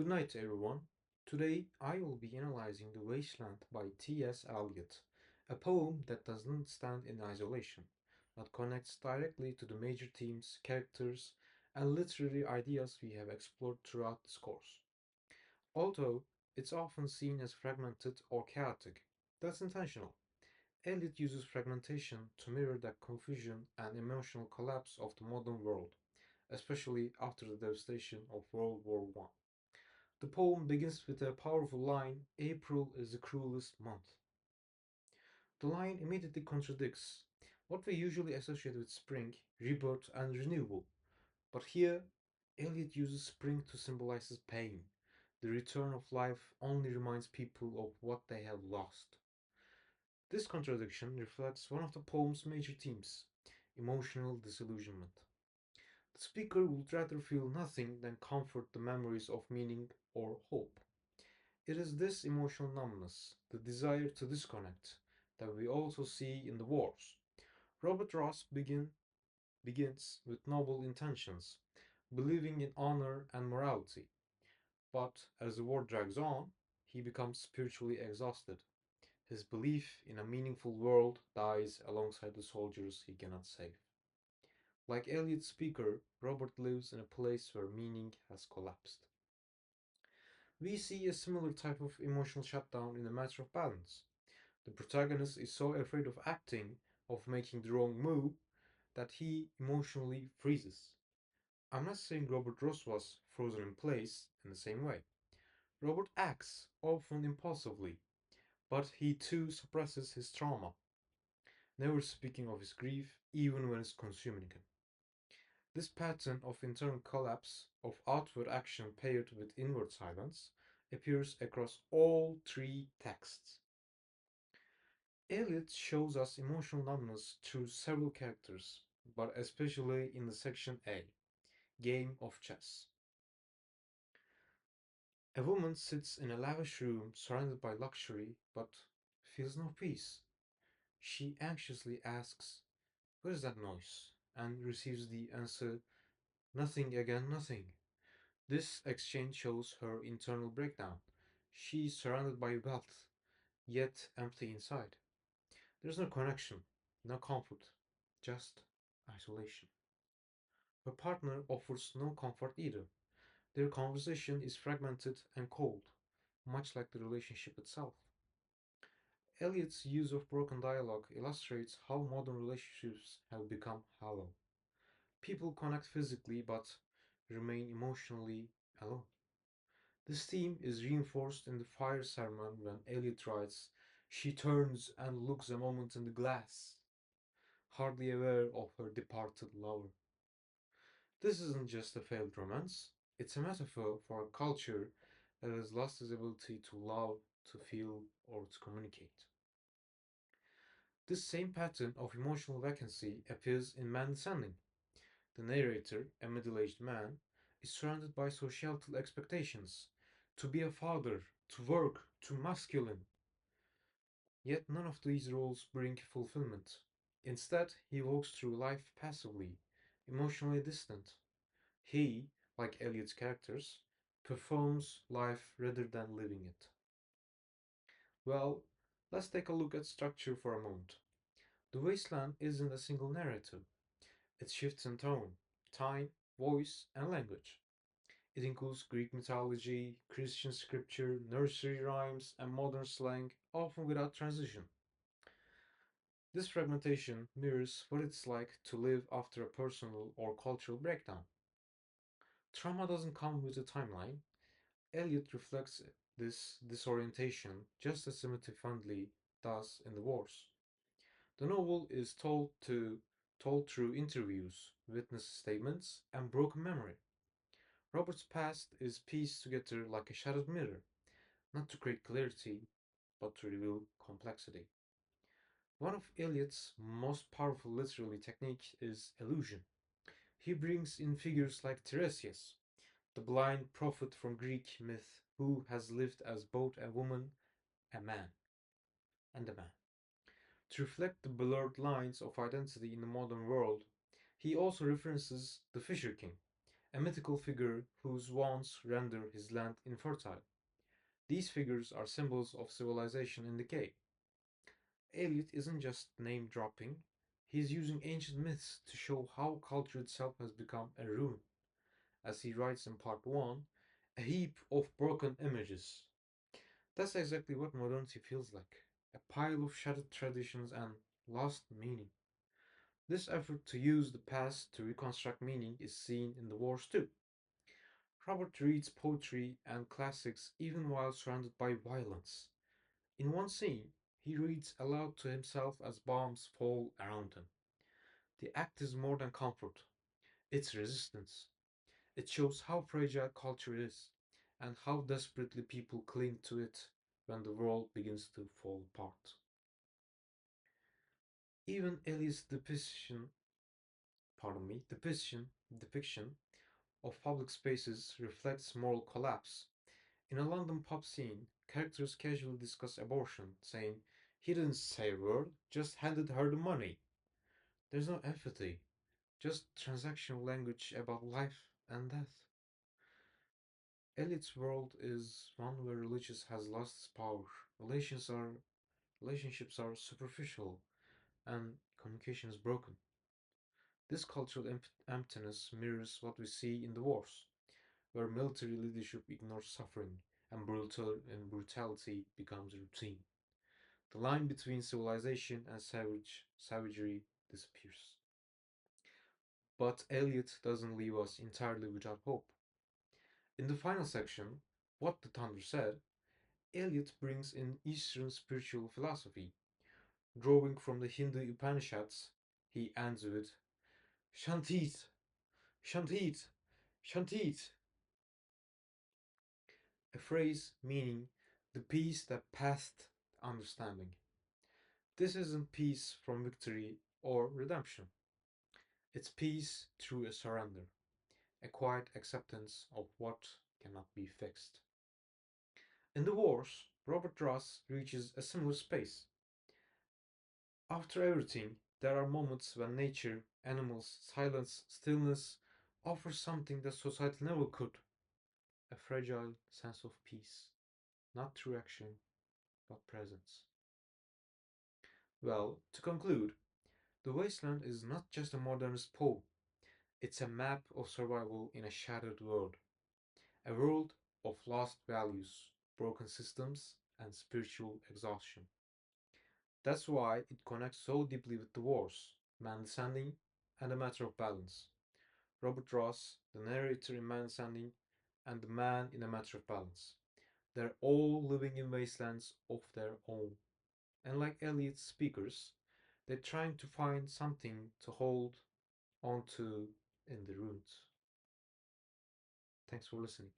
Good night, everyone. Today I will be analyzing The Wasteland by T.S. Eliot, a poem that does not stand in isolation, but connects directly to the major themes, characters, and literary ideas we have explored throughout this course. Although it's often seen as fragmented or chaotic, that's intentional. Eliot uses fragmentation to mirror the confusion and emotional collapse of the modern world, especially after the devastation of World War One. The poem begins with a powerful line, April is the cruelest month. The line immediately contradicts what we usually associate with spring, rebirth, and renewal. But here, Eliot uses spring to symbolize pain. The return of life only reminds people of what they have lost. This contradiction reflects one of the poem's major themes, emotional disillusionment. The speaker would rather feel nothing than comfort the memories of meaning or hope. It is this emotional numbness, the desire to disconnect, that we also see in the wars. Robert Ross begins with noble intentions, believing in honor and morality, but as the war drags on, he becomes spiritually exhausted. His belief in a meaningful world dies alongside the soldiers he cannot save. Like Eliot's speaker, Robert lives in a place where meaning has collapsed. We see a similar type of emotional shutdown in the matter of balance. The protagonist is so afraid of acting, of making the wrong move, that he emotionally freezes. I'm not saying Robert Ross was frozen in place in the same way. Robert acts, often impulsively, but he too suppresses his trauma, never speaking of his grief, even when it's consuming him. This pattern of internal collapse, of outward action paired with inward silence, appears across all three texts. Eliot shows us emotional numbness through several characters, but especially in the section A, Game of Chess. A woman sits in a lavish room surrounded by luxury but feels no peace. She anxiously asks, "What is that noise?" and receives the answer, "Nothing again, nothing." This exchange shows her internal breakdown. She is surrounded by wealth, yet empty inside. There's no connection, no comfort, just isolation. Her partner offers no comfort either. Their conversation is fragmented and cold, much like the relationship itself. Eliot's use of broken dialogue illustrates how modern relationships have become hollow. People connect physically but remain emotionally alone. This theme is reinforced in the fire sermon when Eliot writes, "She turns and looks a moment in the glass," hardly aware of her departed lover. This isn't just a failed romance, it's a metaphor for a culture that has lost its ability to love, to feel, or to communicate. This same pattern of emotional vacancy appears in Man Descending. The narrator, a middle aged man, is surrounded by societal expectations to be a father, to work, to masculine. Yet none of these roles bring fulfillment. Instead, he walks through life passively, emotionally distant. He, like Eliot's characters, performs life rather than living it. Well, let's take a look at structure for a moment. The Wasteland isn't a single narrative. It shifts in tone, time, voice, and language. It includes Greek mythology, Christian scripture, nursery rhymes, and modern slang, often without transition. This fragmentation mirrors what it's like to live after a personal or cultural breakdown. Trauma doesn't come with a timeline. Eliot reflects this disorientation just as Timothy Fundley does in The Wars. The novel is told through interviews, witness statements, and broken memory. Robert's past is pieced together like a shattered mirror, not to create clarity, but to reveal complexity. One of Eliot's most powerful literary techniques is illusion. He brings in figures like Tiresias, the blind prophet from Greek myth who has lived as both a woman, a man, and a man. To reflect the blurred lines of identity in the modern world, he also references the Fisher King, a mythical figure whose wants render his land infertile. These figures are symbols of civilization in decay. Eliot isn't just name dropping, he's using ancient myths to show how culture itself has become a ruin. As he writes in part 1, a heap of broken images. That's exactly what modernity feels like, a pile of shattered traditions and lost meaning. This effort to use the past to reconstruct meaning is seen in the wars too. Robert reads poetry and classics even while surrounded by violence. In one scene, he reads aloud to himself as bombs fall around him. The act is more than comfort, it's resistance. It shows how fragile culture is and how desperately people cling to it when the world begins to fall apart. Even Eliot's depiction of public spaces reflects moral collapse. In a London pub scene, characters casually discuss abortion, saying, "He didn't say a word, just handed her the money." There's no empathy, just transactional language about life and death. Eliot's world is one where religion has lost its power. Relations are relationships are superficial and communication is broken. This cultural emptiness mirrors what we see in the wars, where military leadership ignores suffering and brutality becomes routine. The line between civilization and savagery disappears. But Eliot doesn't leave us entirely without hope. In the final section, What the Thunder Said, Eliot brings in Eastern spiritual philosophy. Drawing from the Hindu Upanishads, he ends with Shantit, Shantit, Shantit, a phrase meaning the peace that passed understanding. This isn't peace from victory or redemption. It's peace through a surrender, a quiet acceptance of what cannot be fixed. In the wars, Robert Ross reaches a similar space. After everything, there are moments when nature, animals, silence, stillness offer something that society never could, a fragile sense of peace, not through action, but presence. Well, to conclude, The Wasteland is not just a modernist poem, it's a map of survival in a shattered world, a world of lost values, broken systems, and spiritual exhaustion. That's why it connects so deeply with the wars, Man Descending, and A Matter of Balance. Robert Ross, the narrator in Man Descending, and the man in A Matter of Balance. They're all living in wastelands of their own. And like Eliot's speakers, they're trying to find something to hold onto in the ruins. Thanks for listening.